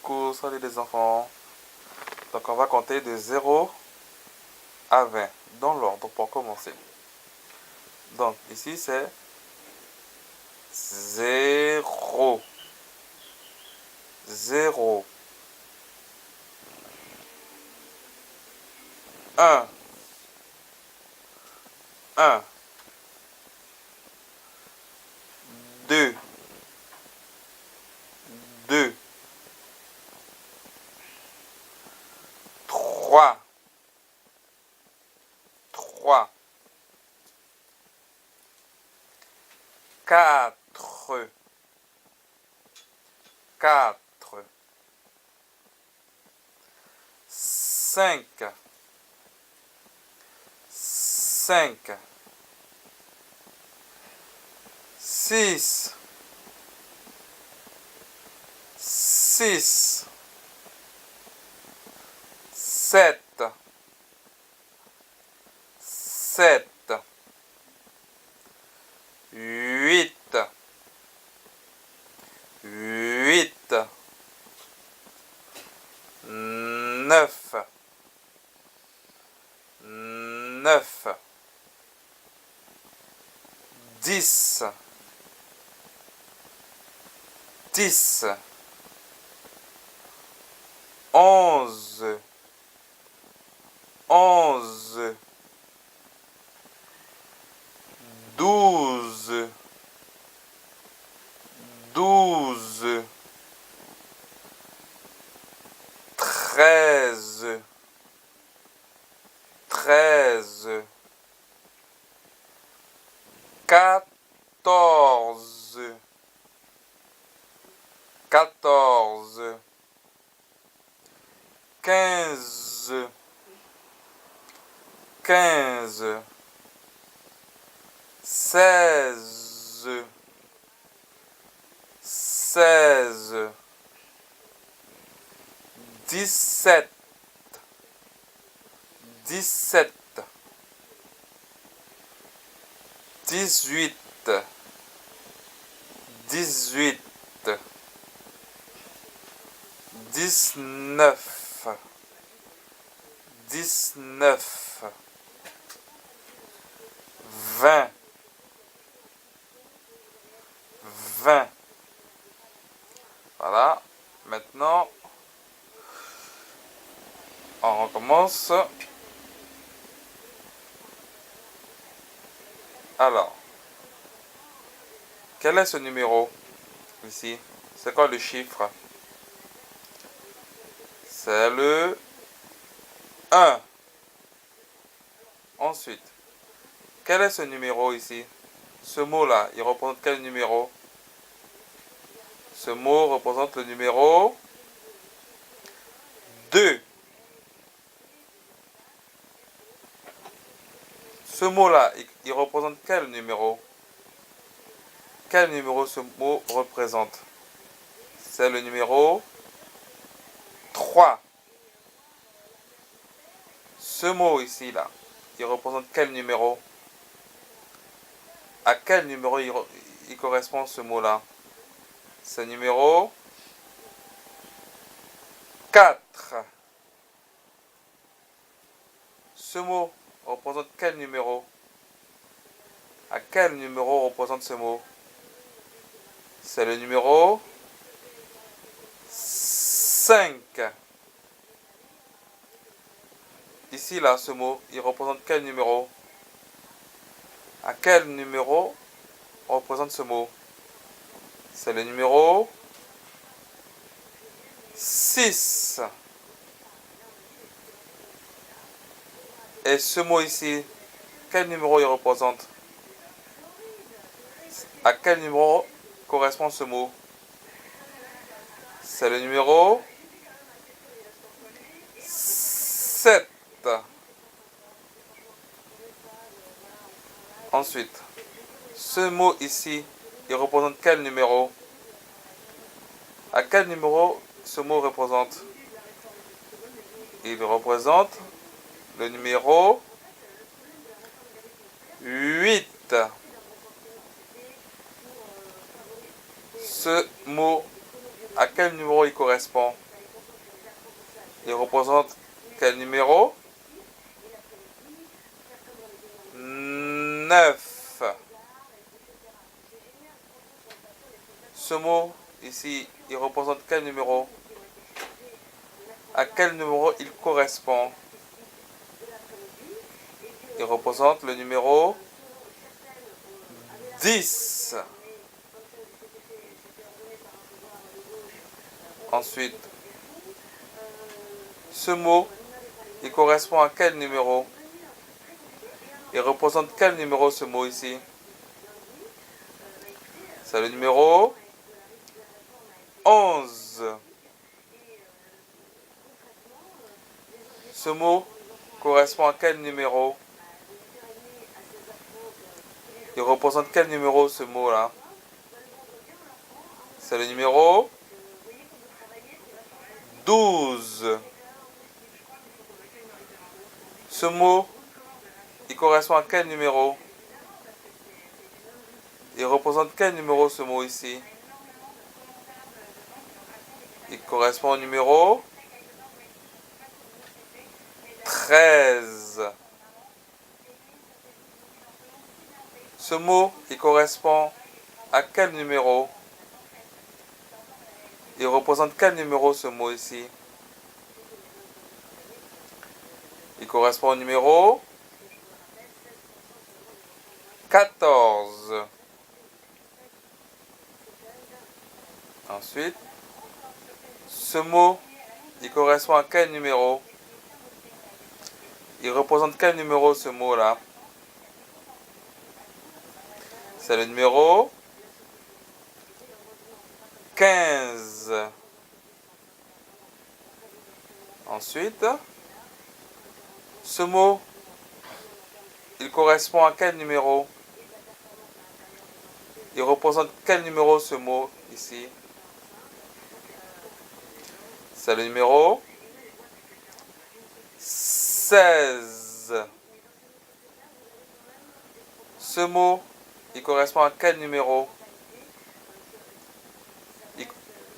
Coucou, salut les enfants. Donc on va compter de 0 à 20 dans l'ordre pour commencer. Donc ici c'est 0, 0, 1, 1, 2, 2, 3, 3, 4, 4, 5, 5, 6, 6, 7, 7, 8, 8, 9, 9, 10, 10, 11, 11, 12, 12, 13, 13, 14, 14, 15, 15, 16, 16, 17, 17, 18, 18, 19, 19, 20, 20. Voilà. Maintenant, on recommence. Alors, quel est ce numéro ici? C'est quoi le chiffre? C'est le 1. Ensuite, quel est ce numéro ici? Ce mot-là, il représente quel numéro? Ce mot représente le numéro 2. Ce mot-là, il représente quel numéro? Quel numéro ce mot représente? C'est le numéro 3. Ce mot ici, là, il représente quel numéro? À quel numéro il correspond ce mot-là? C'est le numéro 4. Ce mot représente quel numéro? À quel numéro représente ce mot? C'est le numéro 5. Ici, là, ce mot, il représente quel numéro? À quel numéro représente ce mot? C'est le numéro 6. Et ce mot ici, quel numéro il représente? À quel numéro correspond ce mot? C'est le numéro 7. Ensuite, ce mot ici, il représente quel numéro? À quel numéro ce mot représente? Il représente le numéro 8. Ce mot À quel numéro il correspond? Il représente quel numéro? 9. Ce mot ici, il représente quel numéro? À quel numéro il correspond? Il représente le numéro 10. Ensuite, ce mot, il correspond à quel numéro? Il représente quel numéro ce mot ici? C'est le numéro 11. Ce mot correspond à quel numéro? Il représente quel numéro ce mot-là? C'est le numéro 12. Ce mot, il correspond à quel numéro? Il représente quel numéro ce mot ici? Il correspond au numéro 13. Ce mot, il correspond à quel numéro? Il représente quel numéro ce mot ici? Il correspond au numéro 14. Ensuite, ce mot, il correspond à quel numéro? Il représente quel numéro ce mot-là? C'est le numéro 15. Ensuite, ce mot, il correspond à quel numéro? Il représente quel numéro ce mot ici? C'est le numéro 16. Ce mot, il correspond à quel numéro?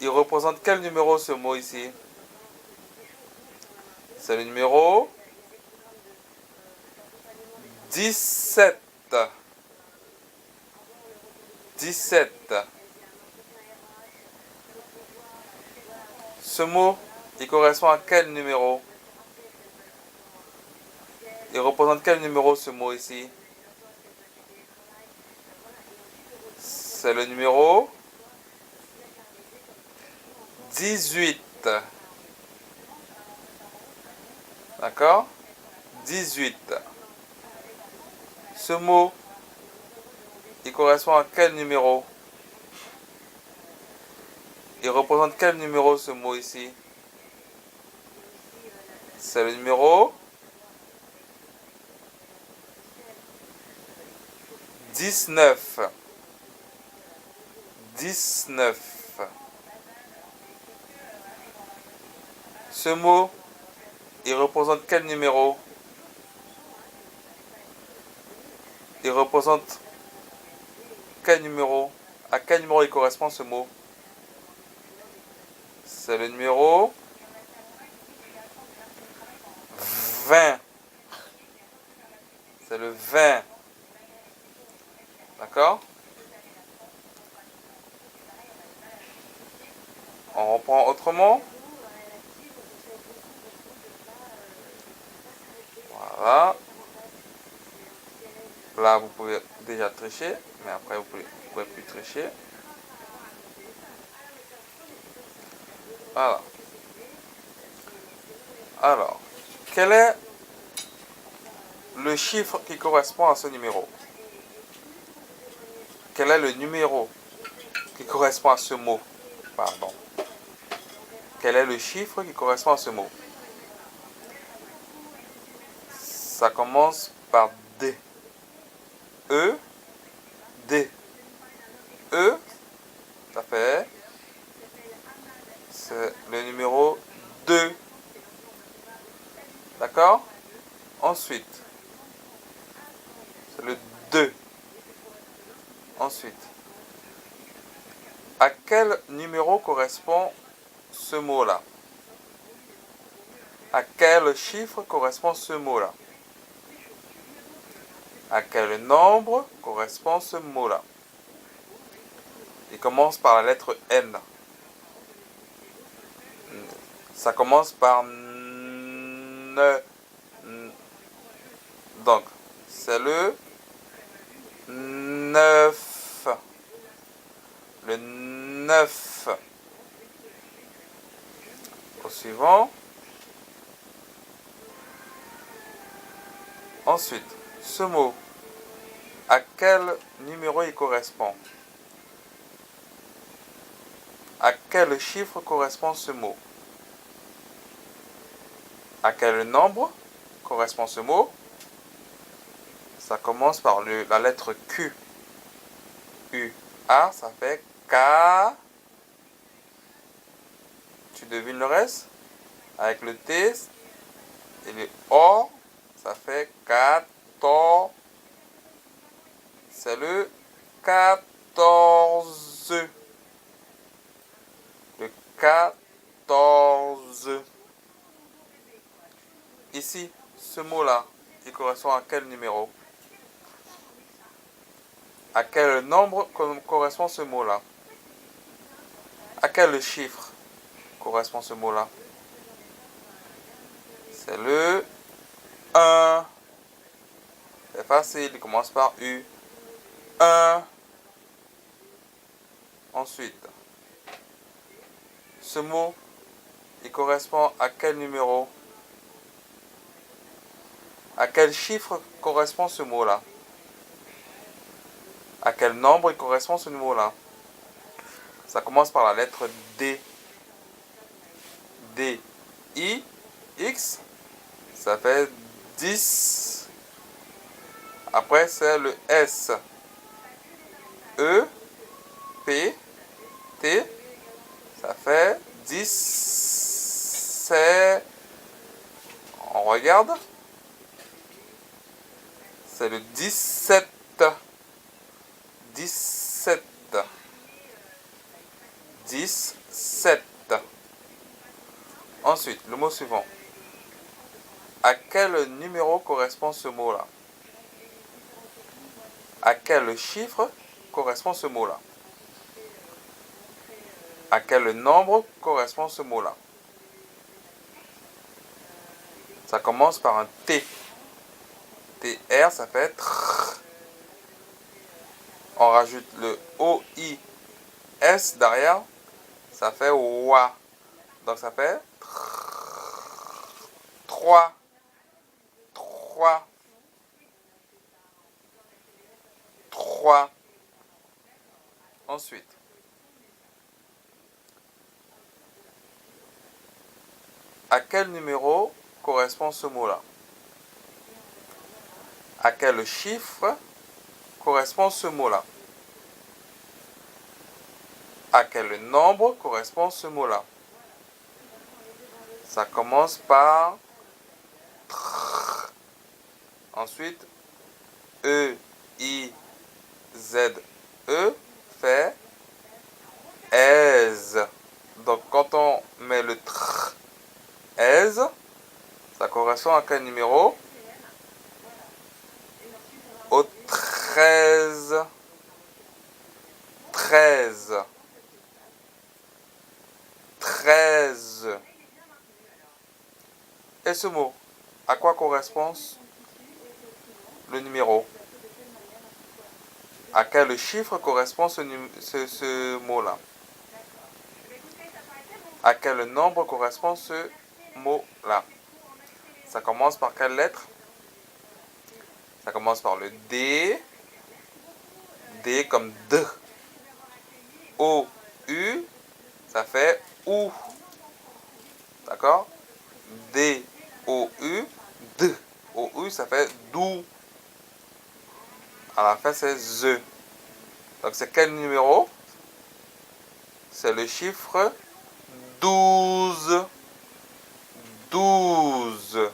Il représente quel numéro ce mot ici? C'est le numéro 17. 17. Ce mot, il correspond à quel numéro? Il représente quel numéro ce mot ici? C'est le numéro 18. D'accord? 18. Ce mot, il correspond à quel numéro? Il représente quel numéro ce mot ici? C'est le numéro 19. 19. Ce mot, il représente quel numéro? Il représente quel numéro? À quel numéro il correspond ce mot? C'est le numéro 20. C'est le 20. D'accord? On reprend autrement. Voilà. Là, vous pouvez déjà tricher, mais après, vous pouvez plus tricher. Voilà. Alors, quel est le chiffre qui correspond à ce numéro? Quel est le numéro qui correspond à ce mot? Pardon. Quel est le chiffre qui correspond à ce mot? Ça commence par D. E, D. E, ça fait, c'est le numéro 2. D'accord? Ensuite, c'est le 2. Ensuite, à quel numéro correspond ce mot-là? À quel chiffre correspond ce mot-là? À quel nombre correspond ce mot-là? Il commence par la lettre N. Ça commence par ne. Donc, c'est le 9. Le 9. Au suivant. Ensuite, ce mot, à quel numéro il correspond? À quel chiffre correspond ce mot? À quel nombre correspond ce mot? Ça commence par la lettre Q. U. A, ça fait K. Tu devines le reste? Avec le T et le O, ça fait 14. C'est le 14. Le 14. Ici, ce mot-là, il correspond à quel numéro? À quel nombre correspond ce mot-là? À quel chiffre correspond ce mot-là? C'est le 1. C'est facile, il commence par U. 1. Ensuite, ce mot, il correspond à quel numéro? À quel chiffre correspond ce mot-là? À quel nombre il correspond ce mot-là? Ça commence par la lettre D. D, I, X. Ça fait 10. Après, c'est le S. E, P, T. Ça fait 10. C'est... On regarde. C'est le 17. 17. 17. Ensuite, le mot suivant. À quel numéro correspond ce mot-là? À quel chiffre correspond ce mot-là? À quel nombre correspond ce mot-là? Ça commence par un T. TR, ça fait TR. On rajoute le OIS derrière, ça fait WA. Donc ça fait 3. 3. 3. Ensuite, à quel numéro correspond ce mot-là? À quel chiffre correspond ce mot-là? À quel nombre correspond ce mot-là? Ça commence par TR. Ensuite, E, I, Z, E fait aise. Donc quand on met le TR, aise, ça correspond à quel numéro? Au 13. 13. 13. Et ce mot, à quoi correspond le numéro? À quel chiffre correspond ce mot-là? À quel nombre correspond ce mot-là? Ça commence par quelle lettre? Ça commence par le D. D comme D. O, U, ça fait OU. D'accord? D, O, U, D. O, U, ça fait DOU. À la fin, c'est ZE. Donc, c'est quel numéro? C'est le chiffre 12. 12.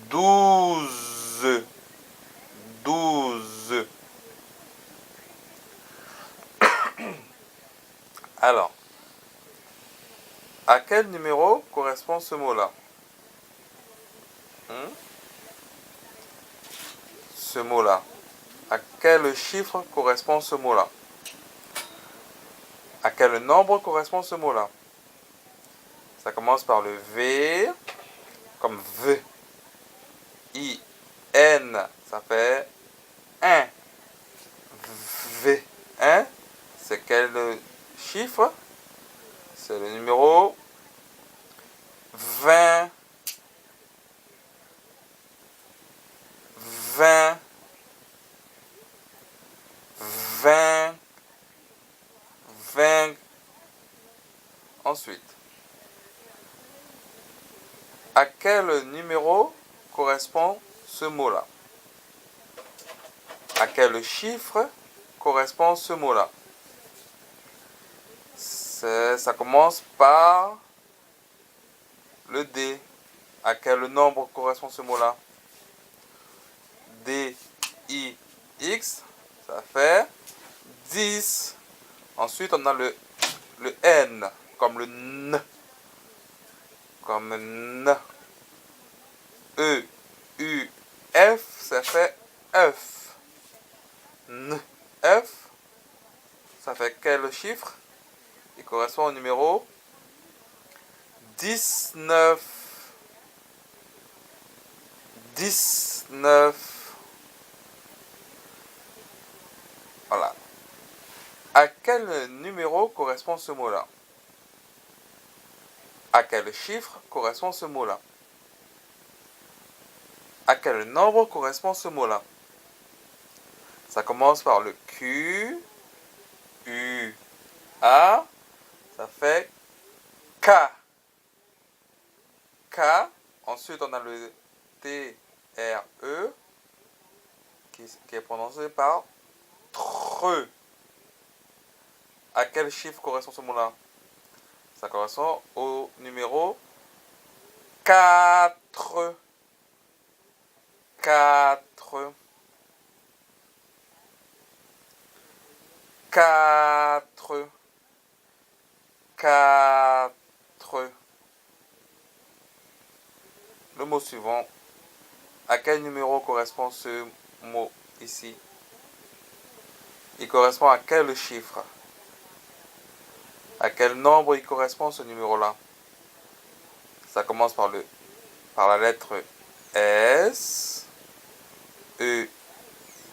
12. 12. À quel numéro correspond ce mot-là? Ce mot-là. À quel chiffre correspond ce mot-là? À quel nombre correspond ce mot-là? Ça commence par le V, comme V. I, N, ça fait 1. V, 1, c'est quel chiffre? C'est le numéro 20. 20. 20. 20. Ensuite, à quel numéro correspond ce mot-là? À quel chiffre correspond ce mot-là? Ça commence par le D. À quel nombre correspond ce mot-là? D, I, X, ça fait 10. Ensuite, on a le N, comme le N. Comme N. E, U, F, ça fait F. N, F, ça fait quel chiffre? Il correspond au numéro 19. 19. Voilà. À quel numéro correspond ce mot-là? À quel chiffre correspond ce mot-là? À quel nombre correspond ce mot-là? Ça commence par le Q, U, A, ça fait K. K. Ensuite, on a le T, R, E, qui est prononcé par TRE. À quel chiffre correspond ce mot-là? Ça correspond au numéro 4. 4. 4. 4. Le mot suivant. À quel numéro correspond ce mot ici? Il correspond à quel chiffre? À quel nombre il correspond ce numéro-là? Ça commence par la lettre S, E,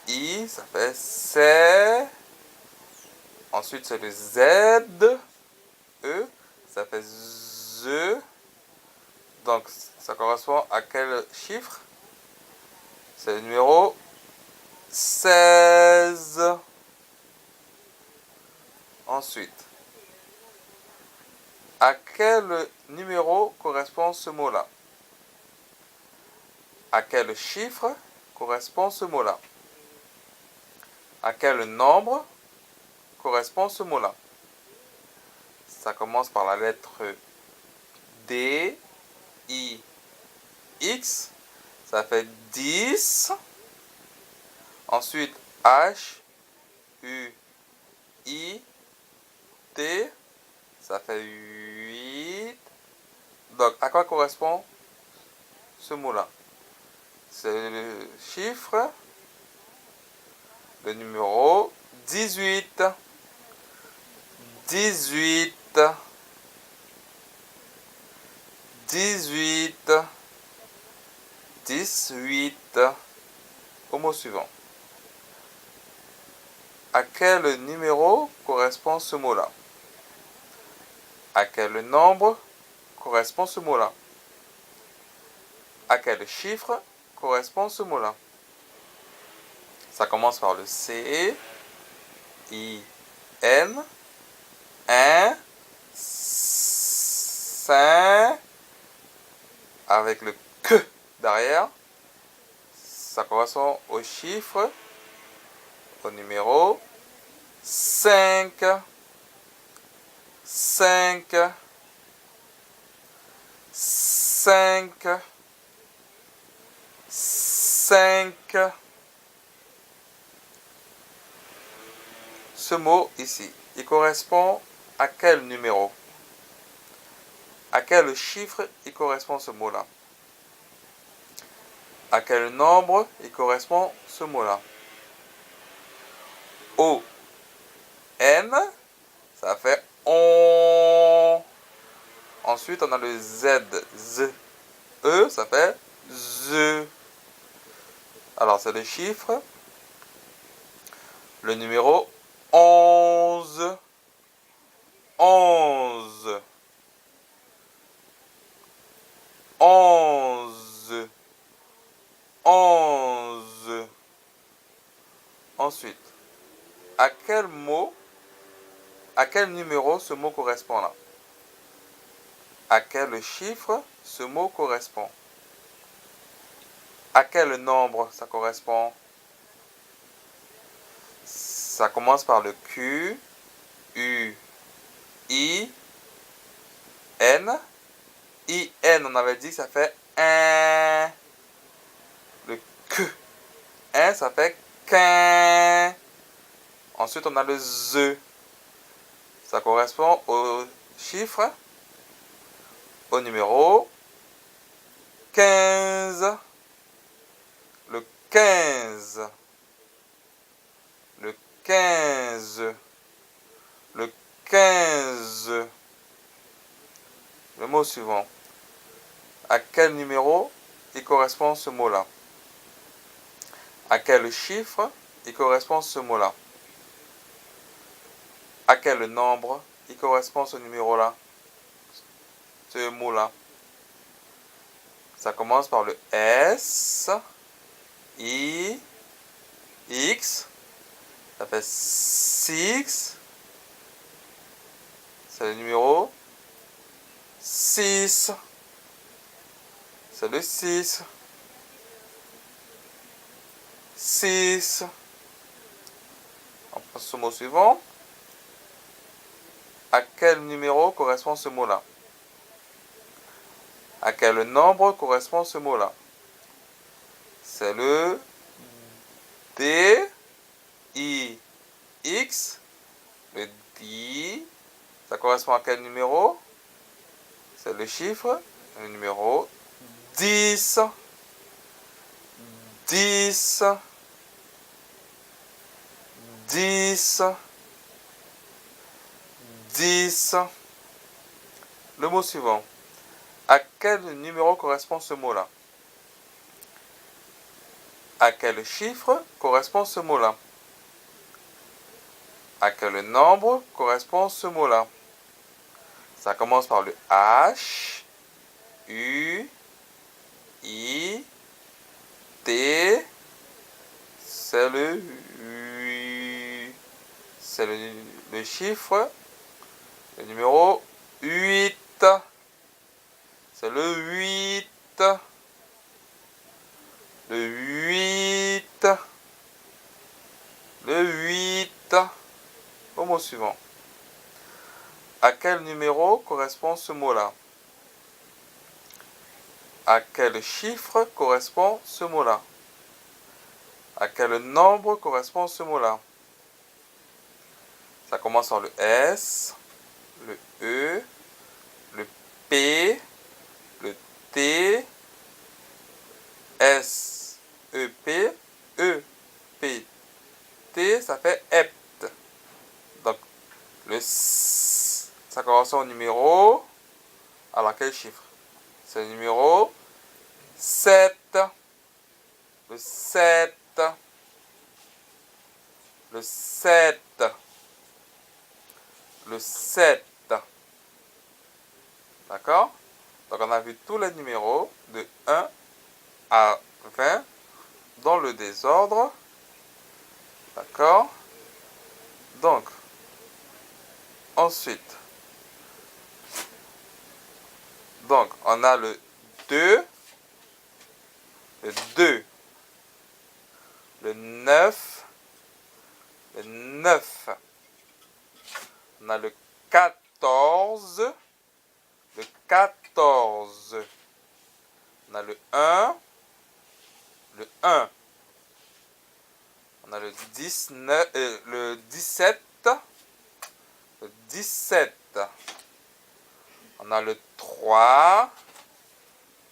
I, ça fait C. Ensuite, c'est le Z, E, ça fait Z. Donc, ça correspond à quel chiffre? C'est le numéro 16. Ensuite, à quel numéro correspond ce mot-là? À quel chiffre correspond ce mot-là? À quel nombre correspond ce mot-là? Ça commence par la lettre D, I, X. Ça fait 10. Ensuite, H, U, I, T. Ça fait 8. Donc, à quoi correspond ce mot-là? C'est le chiffre, le numéro 18. 18. 18. 18. Au mot suivant. À quel numéro correspond ce mot-là? À quel nombre correspond ce mot-là? À quel chiffre correspond ce mot-là? Ça commence par le C, I, N, 1, 5, avec le que derrière. Ça correspond au chiffre, au numéro 5. 5. 5. 5. Ce mot ici, il correspond à quel numéro? À quel chiffre il correspond ce mot-là? À quel nombre il correspond ce mot-là? O, N, ça fait on. Ensuite, on a le Z, Z. E, ça fait Z. Alors, c'est le chiffre. Le numéro 11. 11. 11. 11. Ensuite, à quel mot, à quel numéro ce mot correspond là? À quel chiffre ce mot correspond? À quel nombre ça correspond? Ça commence par le Q, U, I, N. I, N, on avait dit que ça fait 1. Le Q, 1, ça fait qu'un. Ensuite, on a le Z. Ça correspond au chiffre, au numéro 15. Le 15. Le 15. Le 15. Le mot suivant. À quel numéro il correspond ce mot-là? À quel chiffre il correspond ce mot-là? À quel nombre il correspond ce numéro-là? Ce mot-là. Ça commence par le S, I, X. Ça fait 6. C'est le numéro 6. C'est le 6. 6. On passe au mot suivant. À quel numéro correspond ce mot-là? À quel nombre correspond ce mot-là? C'est le D, I, X. Le D. Ça correspond à quel numéro? C'est le chiffre, le numéro 10. 10. 10. 10. Le mot suivant. À quel numéro correspond ce mot-là? À quel chiffre correspond ce mot-là? À quel nombre correspond ce mot-là? Ça commence par le H, U, I, T. C'est le c'est le chiffre, le numéro 8. C'est le 8. Le 8. Le 8. Au mot suivant. À quel numéro correspond ce mot-là? À quel chiffre correspond ce mot-là? À quel nombre correspond ce mot-là? Ça commence par le S, le E, le P, le T, S, E, P, T, ça fait hept. Donc, le S, ça correspond au numéro. Alors, quel chiffre? C'est le numéro 7. Le 7. Le 7. Le 7. D'accord? Donc, on a vu tous les numéros de 1 à 20 dans le désordre. D'accord? Donc, ensuite, on a le 2, le 2, le 9, le 9. On a le 14, le 14. On a le 1, le 1. On a le 19, le 17, le 17. On On a le 3.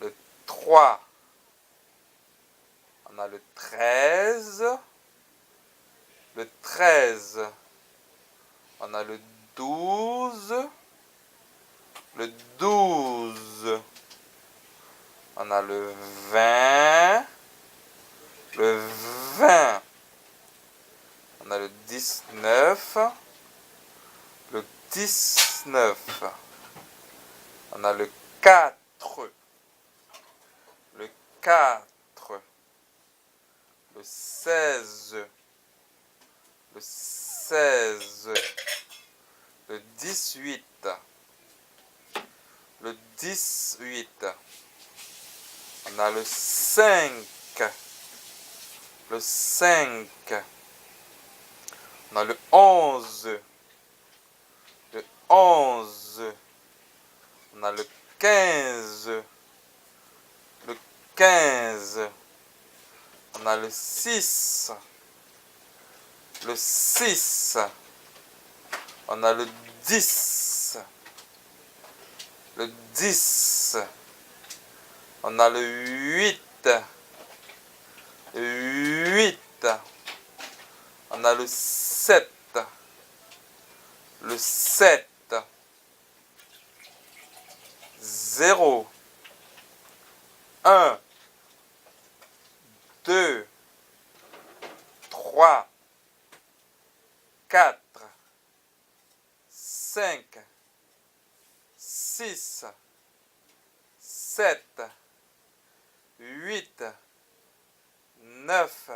Le 3. On a le 13. Le 13. On a le 12. Le 12. On a le 20. Le 20. On a le 19. Le 19. On a le 4. Le 4. Le 16. Le 16. Le 18. Le 18. On a le 5. Le 5. On a le 11. Le 11. On a le 15. Le 15. On a le 6. Le 6. On a le 10. Le 10. On a le 8. Le 8. On a le 7. Le 7. 0. 1. 2. 3. 4. 5. 6. 7. 8. 9.